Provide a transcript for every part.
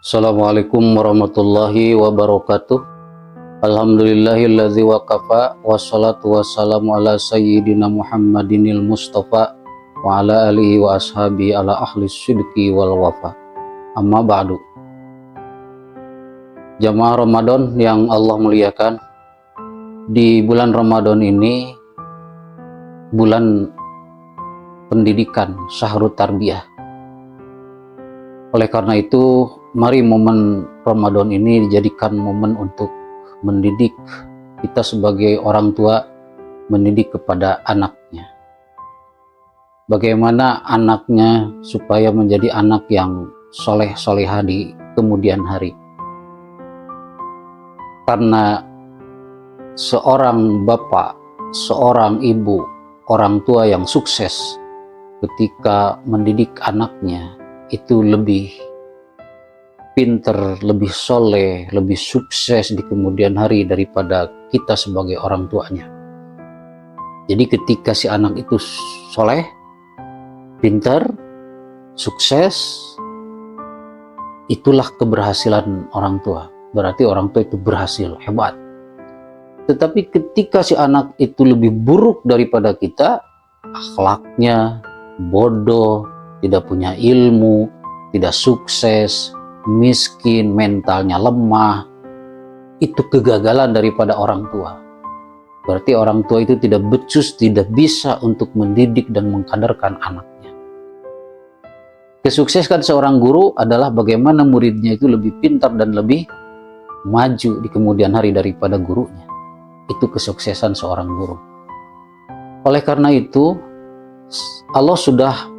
Assalamualaikum warahmatullahi wabarakatuh. Alhamdulillahilladzi waqafa wassalatu wassalamu ala sayyidina Muhammadinil Mustafa wa ala alihi wa ashabi ala ahli sidqi wal wafa. Amma ba'du. Jamaah Ramadan yang Allah muliakan, di bulan Ramadan ini bulan pendidikan, syahrut tarbiyah. Oleh karena itu, mari momen Ramadan ini dijadikan momen untuk mendidik kita sebagai orang tua, mendidik kepada anaknya. Bagaimana anaknya supaya menjadi anak yang soleh-solehah di kemudian hari. Karena seorang bapak, seorang ibu, orang tua yang sukses ketika mendidik anaknya itu lebih pinter, lebih soleh, lebih sukses di kemudian hari daripada kita sebagai orang tuanya. Jadi ketika si anak itu soleh, pinter, sukses, itulah keberhasilan orang tua. Berarti orang tua itu berhasil, hebat. Tetapi ketika si anak itu lebih buruk daripada kita, akhlaknya bodoh, tidak punya ilmu, tidak sukses, miskin, mentalnya lemah, itu kegagalan daripada orang tua. Berarti orang tua itu tidak becus, tidak bisa untuk mendidik dan mengkaderkan anaknya. Kesuksesan seorang guru adalah bagaimana muridnya itu lebih pintar dan lebih maju di kemudian hari daripada gurunya. Itu kesuksesan seorang guru. Oleh karena itu, Allah sudah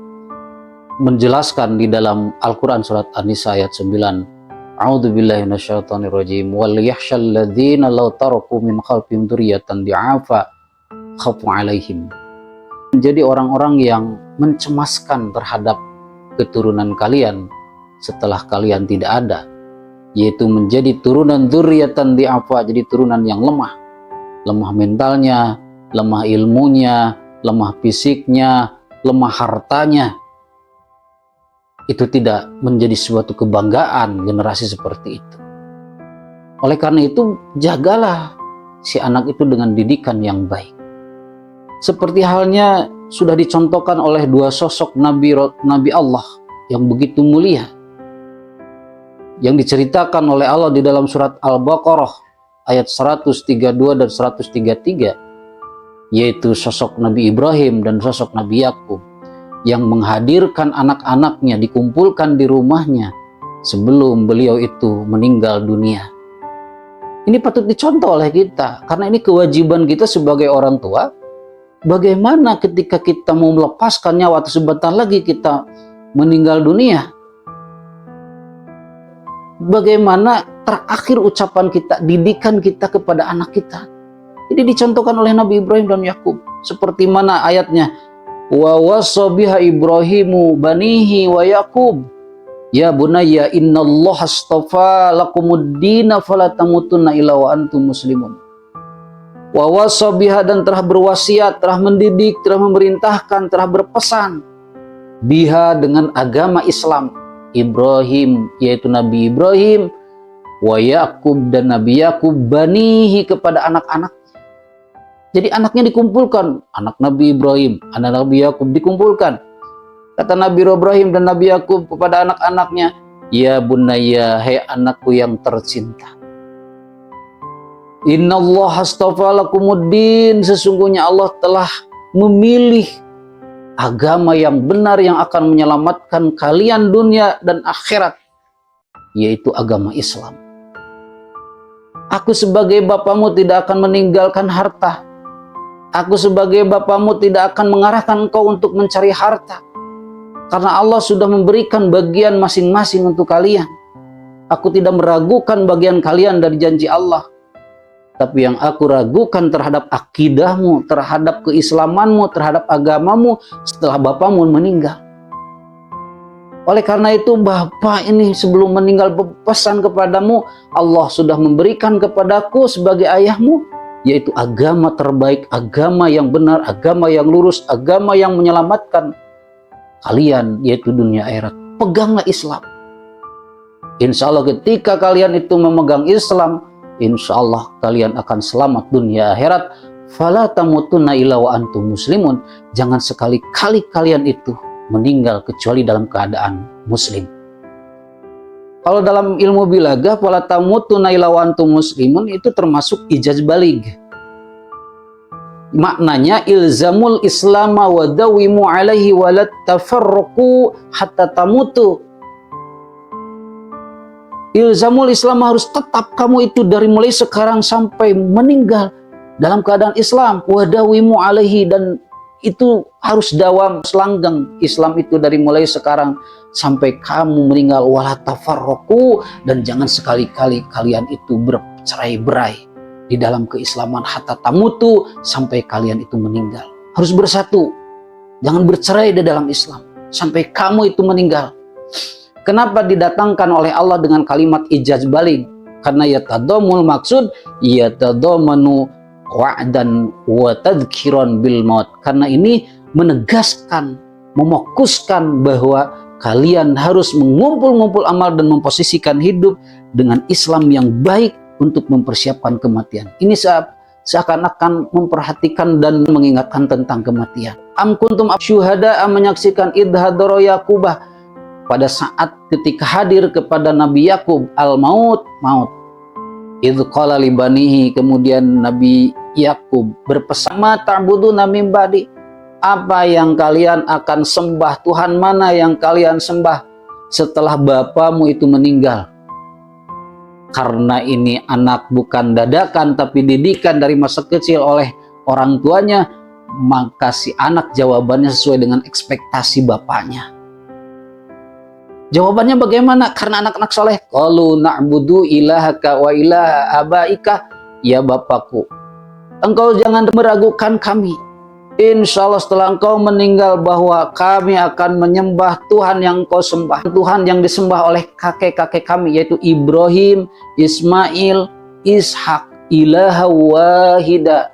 menjelaskan di dalam Al-Quran surat An-Nisa ayat 9. A'udzubillahi minasyaitonirrajim. Wal yakhshal ladzina law taraku min khalfihim dzurriyyatan di'afa khafu 'alaihim. Menjadi orang-orang yang mencemaskan terhadap keturunan kalian setelah kalian tidak ada, yaitu menjadi turunan dzurriyyatan di'afa, jadi turunan yang lemah. Lemah mentalnya, lemah ilmunya, lemah fisiknya, lemah hartanya. Itu tidak menjadi suatu kebanggaan generasi seperti itu. Oleh karena itu, jagalah si anak itu dengan didikan yang baik. Seperti halnya sudah dicontohkan oleh dua sosok Nabi Allah yang begitu mulia, yang diceritakan oleh Allah di dalam surat Al-Baqarah ayat 132 dan 133, yaitu sosok Nabi Ibrahim dan sosok Nabi Yakub, yang menghadirkan anak-anaknya, dikumpulkan di rumahnya sebelum beliau itu meninggal dunia. Ini patut dicontoh oleh kita, karena ini kewajiban kita sebagai orang tua. Bagaimana ketika kita mau melepaskan nyawa atau sebentar lagi kita meninggal dunia, bagaimana terakhir ucapan kita, didikan kita kepada anak kita. Jadi dicontohkan oleh Nabi Ibrahim dan Yakub. Seperti mana ayatnya, wa wasabiha Ibrahimu banihi wa Yaqub ya bunayya innallaha astafa lakumuddina fala tamutunna illa wa antum muslimun. Wa wasabiha, dan telah berwasiat, telah mendidik, telah memerintahkan, telah berpesan biha, dengan agama Islam, Ibrahim, yaitu Nabi Ibrahim, wa Yaqub, dan Nabi Yaqub, banihi, kepada anak-anak. Jadi anaknya dikumpulkan, anak Nabi Ibrahim, anak Nabi Yakub dikumpulkan. Kata Nabi Ibrahim dan Nabi Yakub kepada anak-anaknya, ya bunayya, hai anakku yang tercinta, innallaha astafa lakumuddin, sesungguhnya Allah telah memilih agama yang benar yang akan menyelamatkan kalian dunia dan akhirat, yaitu agama Islam. Aku sebagai bapamu tidak akan meninggalkan harta. Aku sebagai bapamu tidak akan mengarahkan engkau untuk mencari harta. Karena Allah sudah memberikan bagian masing-masing untuk kalian. Aku tidak meragukan bagian kalian dari janji Allah. Tapi yang aku ragukan terhadap akidahmu, terhadap keislamanmu, terhadap agamamu setelah bapamu meninggal. Oleh karena itu, Bapak ini sebelum meninggal berpesan kepadamu, Allah sudah memberikan kepadaku sebagai ayahmu, yaitu agama terbaik, agama yang benar, agama yang lurus, agama yang menyelamatkan kalian, yaitu dunia akhirat. Peganglah Islam. Insya Allah ketika kalian itu memegang Islam, insya Allah kalian akan selamat dunia akhirat. Fala tamutunna illa wa antum muslimun. Jangan sekali-kali kalian itu meninggal kecuali dalam keadaan muslim. Kalau dalam ilmu bilaga, fala tamutunna illa wa antum muslimun itu termasuk ijaz baligh. Maknanya ilzamul islama wa dawimu alaihi wa la tafarruqu hatta tamutu. Ilzamul Islam harus tetap kamu itu dari mulai sekarang sampai meninggal dalam keadaan Islam. Wadawimu alaihi, dan itu harus dawam selanggang Islam itu dari mulai sekarang sampai kamu meninggal. Wala tafarraqu, dan jangan sekali-kali kalian itu bercerai-berai di dalam keislaman hatta tamutu, sampai kalian itu meninggal. Harus bersatu, jangan bercerai di dalam Islam sampai kamu itu meninggal. Kenapa didatangkan oleh Allah dengan kalimat ijaz baligh? Karena yatadamul maksud yatadamanu wa'dan wa tadhkiran bil maut. Karena ini menegaskan, memokuskan bahwa kalian harus mengumpul-ngumpul amal dan memposisikan hidup dengan Islam yang baik untuk mempersiapkan kematian. Ini seakan-akan memperhatikan dan mengingatkan tentang kematian. Am kuntum syuhada, menyaksikan idhadara Yakubah, pada saat ketika hadir kepada Nabi Yakub al-maut, maut. Idh qala li banihi, kemudian Nabi Yakub berpesan, ma ta'buduna min ba'di, apa yang kalian akan sembah, Tuhan mana yang kalian sembah setelah bapamu itu meninggal. Karena ini anak bukan dadakan tapi didikan dari masa kecil oleh orang tuanya, maka si anak jawabannya sesuai dengan ekspektasi bapaknya. Jawabannya bagaimana? Karena anak-anak soleh. Qalu na'budu ilahaka wa ilaha abaika. Ya Bapakku, engkau jangan meragukan kami. Insya Allah setelah engkau meninggal bahwa kami akan menyembah Tuhan yang kau sembah. Tuhan yang disembah oleh kakek-kakek kami, yaitu Ibrahim, Ismail, Ishak, ilaha wahida.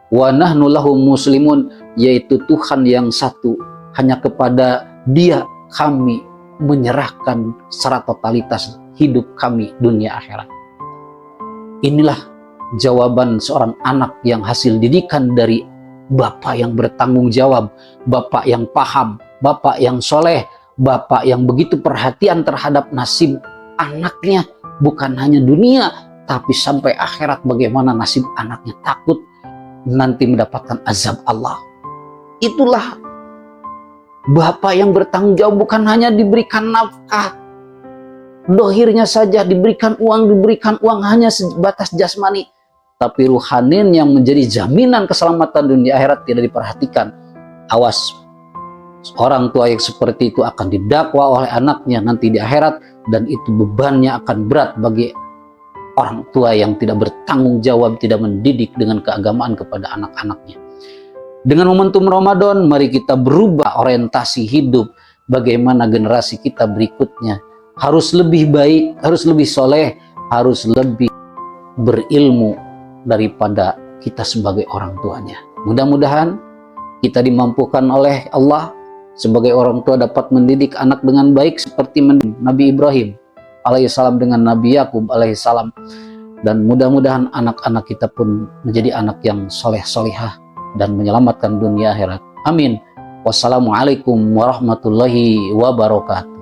Wa nahnu lahu muslimun, yaitu Tuhan yang satu. Hanya kepada Dia kami menyerahkan secara totalitas hidup kami dunia akhirat. Inilah jawaban seorang anak yang hasil didikan dari bapak yang bertanggung jawab, bapak yang paham, bapak yang soleh, bapak yang begitu perhatian terhadap nasib anaknya, bukan hanya dunia tapi sampai akhirat. Bagaimana nasib anaknya, takut nanti mendapatkan azab Allah. Itulah bapak yang bertanggung jawab, bukan hanya diberikan nafkah dohirnya saja, diberikan uang hanya sebatas jasmani, tapi ruhanin yang menjadi jaminan keselamatan dunia akhirat tidak diperhatikan. Awas, orang tua yang seperti itu akan didakwa oleh anaknya nanti di akhirat, dan itu bebannya akan berat bagi orang tua yang tidak bertanggung jawab, tidak mendidik dengan keagamaan kepada anak-anaknya. Dengan momentum Ramadan, mari kita berubah orientasi hidup. Bagaimana generasi kita berikutnya harus lebih baik, harus lebih soleh, harus lebih berilmu daripada kita sebagai orang tuanya. Mudah-mudahan kita dimampukan oleh Allah sebagai orang tua dapat mendidik anak dengan baik seperti Nabi Ibrahim alaihissalam dengan Nabi Yakub alaihissalam. Dan mudah-mudahan anak-anak kita pun menjadi anak yang soleh-solehah dan menyelamatkan dunia akhirat. Amin. Wassalamualaikum warahmatullahi wabarakatuh.